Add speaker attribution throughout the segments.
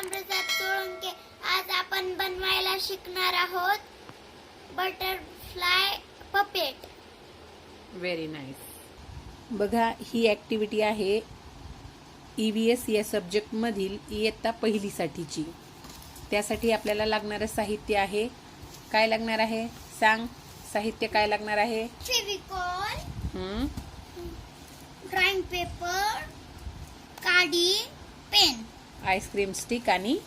Speaker 1: प्रसाद सोळंके. आज आपण बनवायला शिकणार आहोत बटरफ्लाय पपेट.
Speaker 2: Very nice. बघा, ही ॲक्टिव्हिटी आहे EVS या सब्जेक्टमधील इयत्ता पहिलीसाठीची. त्यासाठी आपल्याला लागणारं साहित्य आहे. काय लागणार आहे सांग? साहित्य काय लागणार आहे?
Speaker 1: फेविकॉल, ड्रॉइंग पेपर, काडी, पेन,
Speaker 2: आईस्क्रीम स्टिक आणि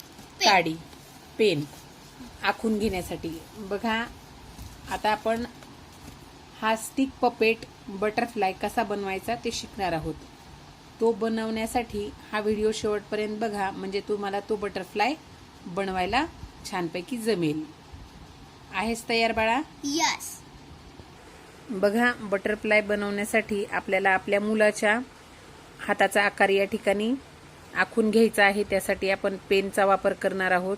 Speaker 2: काडी, पेन आखून घेण्यासाठी. बघा, आता आपण हा स्टिक पपेट बटरफ्लाय कसा बनवायचा ते शिकणार आहोत. तो बनवण्यासाठी हा व्हिडिओ शेवटपर्यंत बघा, म्हणजे तुम्हाला तो बटरफ्लाय बनवायला छानपैकी जमेल. आहेस तयार बाळा?
Speaker 1: यस.
Speaker 2: बघा, बटरफ्लाय बनवण्यासाठी आपल्याला आपल्या मुलाच्या हाताचा आकार या ठिकाणी आखून घ्यायचा आहे. त्यासाठी आपण पेनचा वापर करणार आहोत.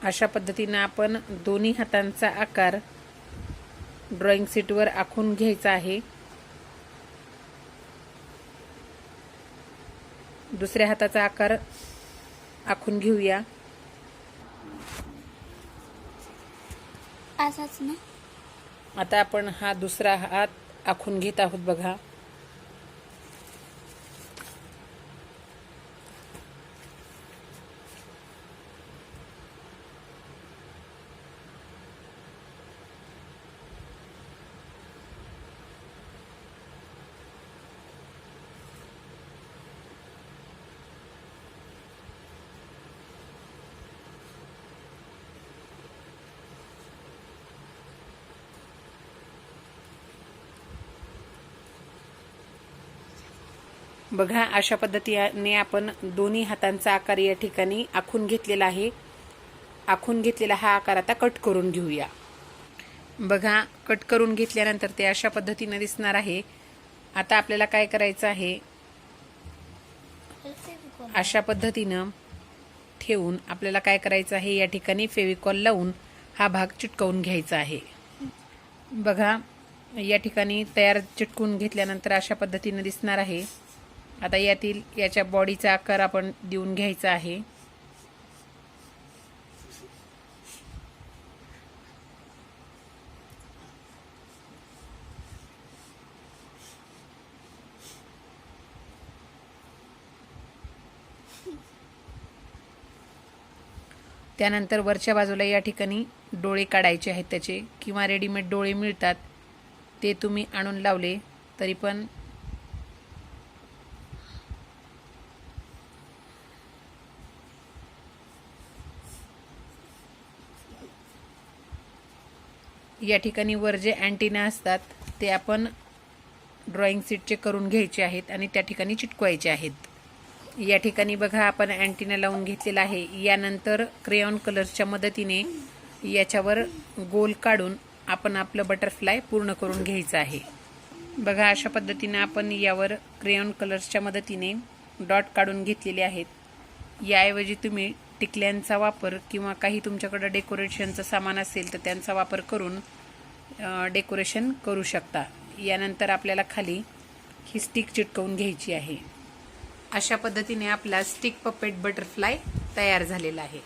Speaker 2: अशा पद्धतीने आपण दोन्ही हातांचा आकार ड्रॉइंग शीटवर आखून घ्यायचा आहे. दुसऱ्या हाताचा आकार आखून घेऊया.
Speaker 1: असाच ना.
Speaker 2: आता आपण हा दुसरा हात आखून घेत आहोत. बघा, बघा, अशा पद्धतीने आपण दोन्ही हातांचा आकार या ठिकाणी आखून घेतलेला आहे. आखून घेतलेला हा आकार आता कट करून घेऊया. बघा, कट करून घेतल्यानंतर ते अशा पद्धतीने दिसणार आहे. आता आपल्याला काय करायचं आहे, अशा पद्धतीनं ठेवून आपल्याला काय करायचं आहे, या ठिकाणी फेविकॉल लावून हा भाग चिटकवून घ्यायचा आहे. बघा, या ठिकाणी तयार चिटकवून घेतल्यानंतर अशा पद्धतीने दिसणार आहे. आता याच्या बॉडीचा आकार आपण देऊन घ्यायचा आहे. त्यानंतर वरच्या बाजूला या ठिकाणी डोळे काढायचे आहेत त्याचे, किंवा रेडीमेड डोळे मिळतात ते तुम्ही आणून लावले तरी पण या ठिकाणी वर जे अँटिना असतात ते आपण ड्रॉइंग शीटचे करून घ्यायचे आहेत आणि त्या ठिकाणी चिटकवायचे आहेत. या ठिकाणी बघा, आपण अँटिना लावून घेतलेला आहे. यानंतर क्रेयॉन कलर्सच्या मदतीने याच्यावर गोल काढून आपण आपलं बटरफ्लाय पूर्ण करून घ्यायचं आहे. बघा, अशा पद्धतीने आपण यावर क्रेयॉन कलर्सच्या मदतीने डॉट काढून घेतलेले आहेत. याऐवजी तुम्ही टिकल्यांचा वापर किंवा काही तुमच्याकडे डेकोरेशनचं सामान असेल तर त्यांचा वापर करून डेकोरेशन करू शकता. यानंतर आपल्याला खाली ही स्टिक चिटकवून घ्यायची आहे. अशा पद्धतीने आपला स्टिक पपेट बटरफ्लाय तयार झालेला आहे.